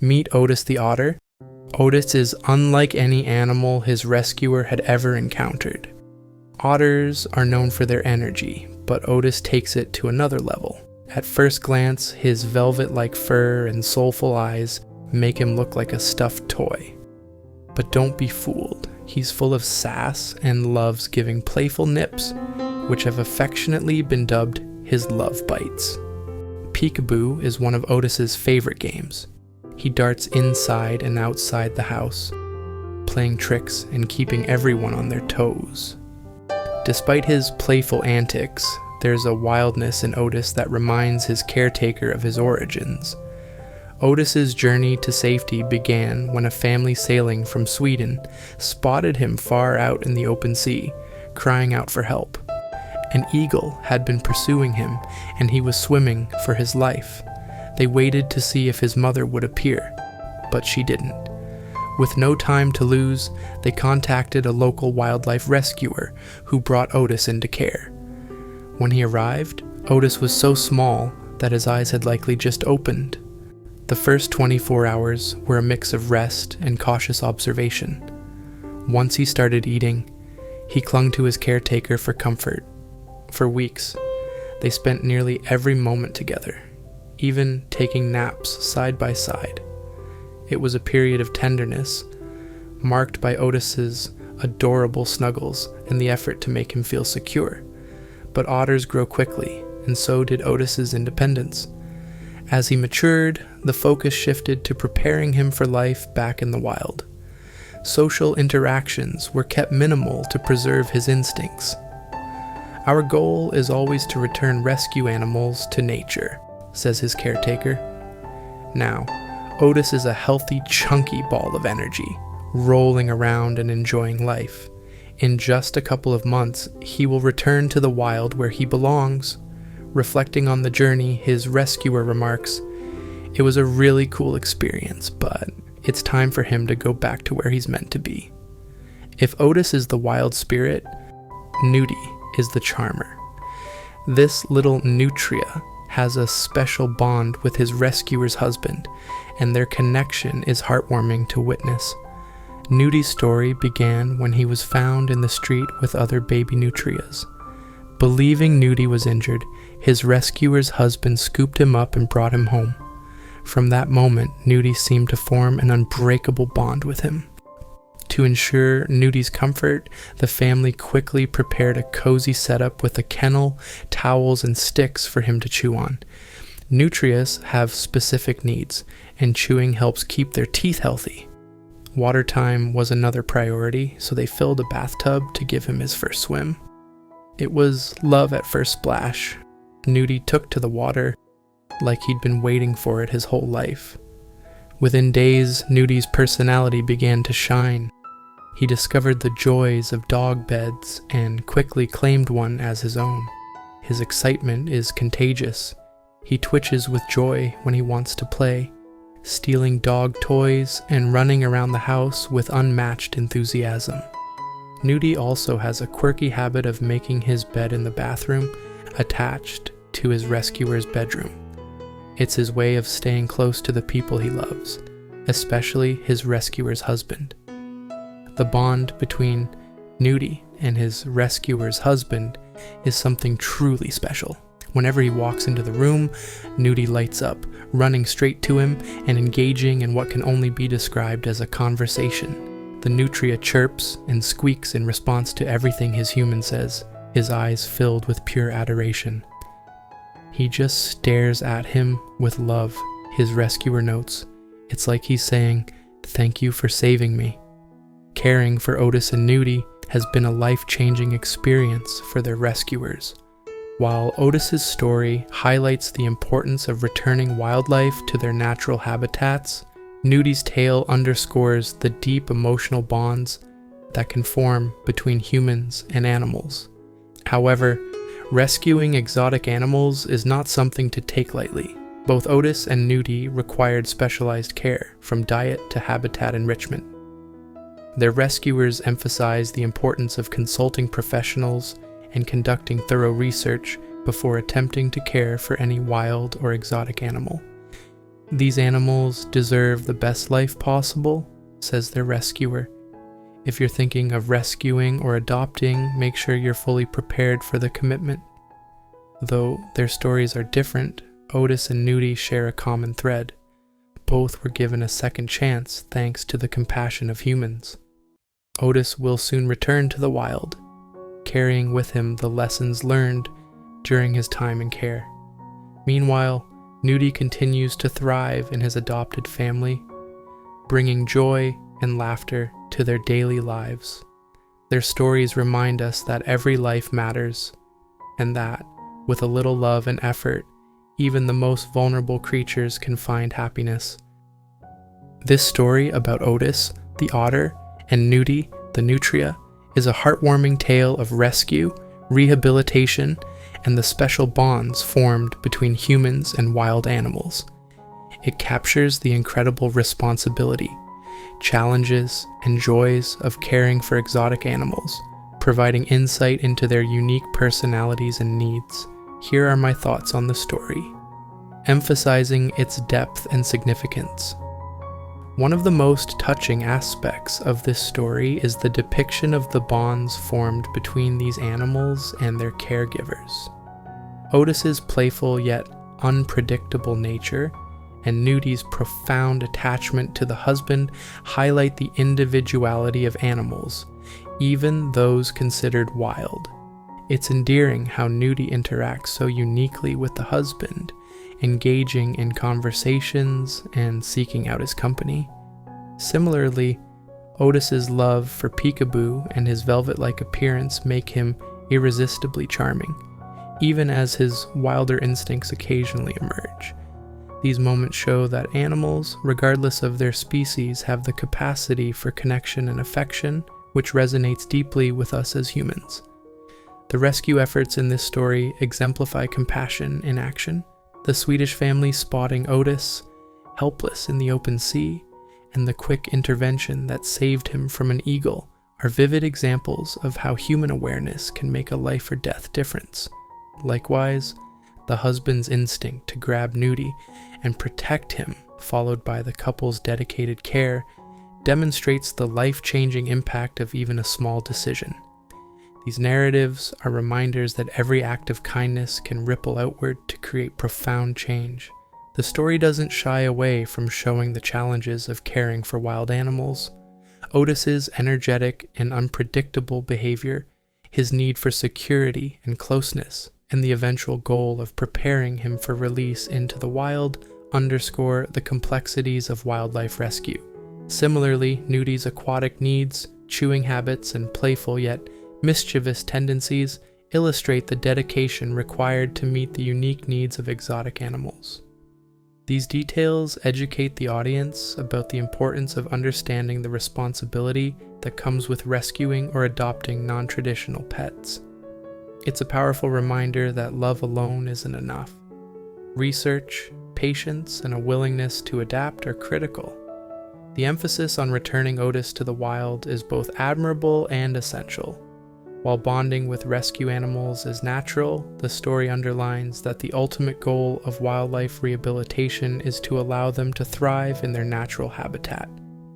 Meet Otis the otter. Otis is unlike any animal his rescuer had ever encountered. Otters are known for their energy, but Otis takes it to another level. At first glance, his velvet-like fur and soulful eyes make him look like a stuffed toy. But don't be fooled. He's full of sass and loves giving playful nips, which have affectionately been dubbed his love bites. Peekaboo is one of Otis's favorite games. He darts inside and outside the house, playing tricks and keeping everyone on their toes. Despite his playful antics, there's a wildness in Otis that reminds his caretaker of his origins. Otis's journey to safety began when a family sailing from Sweden spotted him far out in the open sea, crying out for help. An eagle had been pursuing him, and he was swimming for his life. They waited to see if his mother would appear, but she didn't. With no time to lose, they contacted a local wildlife rescuer who brought Otis into care. When he arrived, Otis was so small that his eyes had likely just opened. The first 24 hours were a mix of rest and cautious observation. Once he started eating, he clung to his caretaker for comfort. For weeks, they spent nearly every moment together, even taking naps side by side. It was a period of tenderness, marked by Otis's adorable snuggles and the effort to make him feel secure. But otters grow quickly, and so did Otis's independence. As he matured, the focus shifted to preparing him for life back in the wild. Social interactions were kept minimal to preserve his instincts. Our goal is always to return rescue animals to nature, says his caretaker. Now, Otis is a healthy, chunky ball of energy, rolling around and enjoying life. In just a couple of months, he will return to the wild where he belongs. Reflecting on the journey, his rescuer remarks, "It was a really cool experience, but it's time for him to go back to where he's meant to be." If Otis is the wild spirit, Nudy is the charmer. This little nutria has a special bond with his rescuer's husband, and their connection is heartwarming to witness. Nudy's story began when he was found in the street with other baby nutrias. Believing Nudy was injured, his rescuer's husband scooped him up and brought him home. From that moment, Nudy seemed to form an unbreakable bond with him. To ensure Nudy's comfort, the family quickly prepared a cozy setup with a kennel, towels, and sticks for him to chew on. Nutrias have specific needs, and chewing helps keep their teeth healthy. Water time was another priority, so they filled a bathtub to give him his first swim. It was love at first splash. Nudy took to the water like he'd been waiting for it his whole life. Within days, Nudy's personality began to shine. He discovered the joys of dog beds and quickly claimed one as his own. His excitement is contagious. He twitches with joy when he wants to play, stealing dog toys and running around the house with unmatched enthusiasm. Nudy also has a quirky habit of making his bed in the bathroom attached to his rescuer's bedroom. It's his way of staying close to the people he loves, especially his rescuer's husband. The bond between Nudy and his rescuer's husband is something truly special. Whenever he walks into the room, Nudy lights up, running straight to him and engaging in what can only be described as a conversation. The nutria chirps and squeaks in response to everything his human says, his eyes filled with pure adoration. He just stares at him with love, his rescuer notes. It's like he's saying, "Thank you for saving me." Caring for Otis and Nudy has been a life-changing experience for their rescuers. While Otis's story highlights the importance of returning wildlife to their natural habitats, Nudy's tale underscores the deep emotional bonds that can form between humans and animals. However, rescuing exotic animals is not something to take lightly. Both Otis and Nudy required specialized care, from diet to habitat enrichment. Their rescuers emphasize the importance of consulting professionals and conducting thorough research before attempting to care for any wild or exotic animal. These animals deserve the best life possible, says their rescuer. If you're thinking of rescuing or adopting, make sure you're fully prepared for the commitment. Though their stories are different, Otis and Nudy share a common thread. Both were given a second chance thanks to the compassion of humans. Otis will soon return to the wild, carrying with him the lessons learned during his time in care. Meanwhile, Nudy continues to thrive in his adopted family, bringing joy and laughter to their daily lives. Their stories remind us that every life matters, and that, with a little love and effort, even the most vulnerable creatures can find happiness. This story about Otis, the otter, and Nudy, the nutria, is a heartwarming tale of rescue, rehabilitation, and the special bonds formed between humans and wild animals. It captures the incredible responsibility, challenges, and joys of caring for exotic animals, providing insight into their unique personalities and needs. Here are my thoughts on the story, emphasizing its depth and significance. One of the most touching aspects of this story is the depiction of the bonds formed between these animals and their caregivers. Otis's playful yet unpredictable nature and Nudy's profound attachment to the husband highlight the individuality of animals, even those considered wild. It's endearing how Nudy interacts so uniquely with the husband, engaging in conversations and seeking out his company. Similarly, Otis's love for Peekaboo and his velvet-like appearance make him irresistibly charming, even as his wilder instincts occasionally emerge. These moments show that animals, regardless of their species, have the capacity for connection and affection, which resonates deeply with us as humans. The rescue efforts in this story exemplify compassion in action. The Swedish family spotting Otis, helpless in the open sea, and the quick intervention that saved him from an eagle are vivid examples of how human awareness can make a life or death difference. Likewise, the husband's instinct to grab Nudy and protect him, followed by the couple's dedicated care, demonstrates the life-changing impact of even a small decision. These narratives are reminders that every act of kindness can ripple outward to create profound change. The story doesn't shy away from showing the challenges of caring for wild animals. Otis's energetic and unpredictable behavior, his need for security and closeness, and the eventual goal of preparing him for release into the wild underscore the complexities of wildlife rescue. Similarly, Nudy's aquatic needs, chewing habits, and playful yet mischievous tendencies illustrate the dedication required to meet the unique needs of exotic animals. These details educate the audience about the importance of understanding the responsibility that comes with rescuing or adopting non-traditional pets. It's a powerful reminder that love alone isn't enough. Research, patience, and a willingness to adapt are critical. The emphasis on returning Otis to the wild is both admirable and essential. While bonding with rescue animals is natural, the story underlines that the ultimate goal of wildlife rehabilitation is to allow them to thrive in their natural habitat.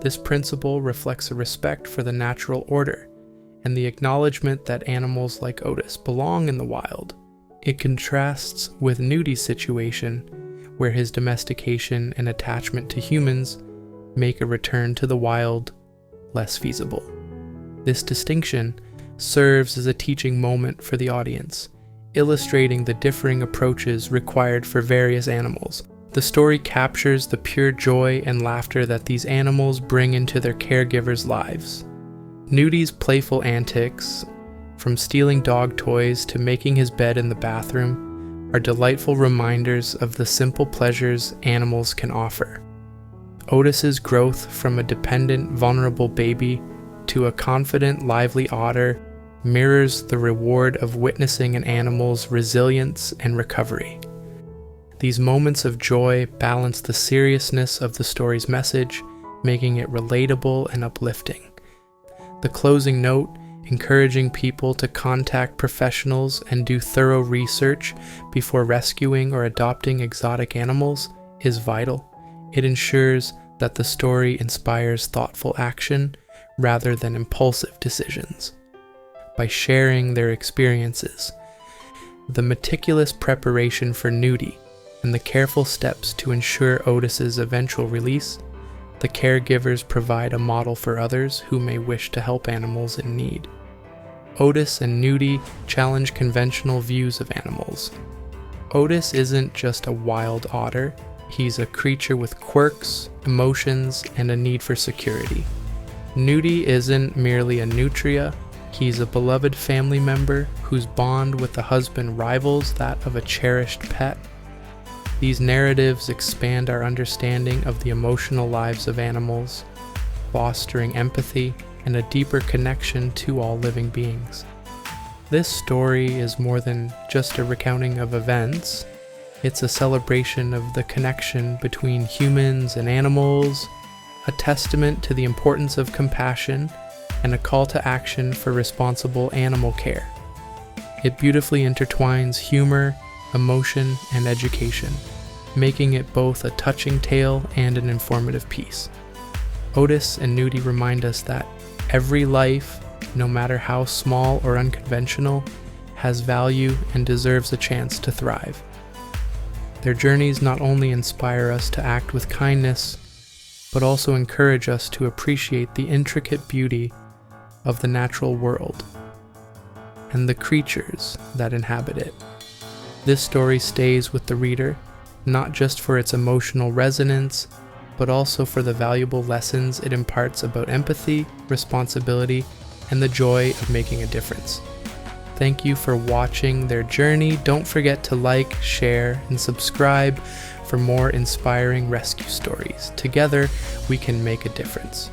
This principle reflects a respect for the natural order and the acknowledgement that animals like Otis belong in the wild. It contrasts with Nudy's situation, where his domestication and attachment to humans make a return to the wild less feasible. This distinction serves as a teaching moment for the audience, illustrating the differing approaches required for various animals. The story captures the pure joy and laughter that these animals bring into their caregivers' lives. Nudy's playful antics, from stealing dog toys to making his bed in the bathroom, are delightful reminders of the simple pleasures animals can offer. Otis's growth from a dependent, vulnerable baby to a confident, lively otter mirrors the reward of witnessing an animal's resilience and recovery. These moments of joy balance the seriousness of the story's message, making it relatable and uplifting. The closing note, encouraging people to contact professionals and do thorough research before rescuing or adopting exotic animals, is vital. It ensures that the story inspires thoughtful action rather than impulsive decisions. By sharing their experiences, the meticulous preparation for Nudy, and the careful steps to ensure Otis's eventual release, the caregivers provide a model for others who may wish to help animals in need. Otis and Nudy challenge conventional views of animals. Otis isn't just a wild otter, he's a creature with quirks, emotions, and a need for security. Nudy isn't merely a nutria, he's a beloved family member whose bond with the husband rivals that of a cherished pet. These narratives expand our understanding of the emotional lives of animals, fostering empathy and a deeper connection to all living beings. This story is more than just a recounting of events. It's a celebration of the connection between humans and animals, a testament to the importance of compassion, and a call to action for responsible animal care. It beautifully intertwines humor, emotion, and education, making it both a touching tale and an informative piece. Otis and Nudy remind us that every life, no matter how small or unconventional, has value and deserves a chance to thrive. Their journeys not only inspire us to act with kindness, but also encourage us to appreciate the intricate beauty of the natural world and the creatures that inhabit it. This story stays with the reader, not just for its emotional resonance, but also for the valuable lessons it imparts about empathy, responsibility, and the joy of making a difference. Thank you for watching their journey. Don't forget to like, share, and subscribe for more inspiring rescue stories. Together, we can make a difference.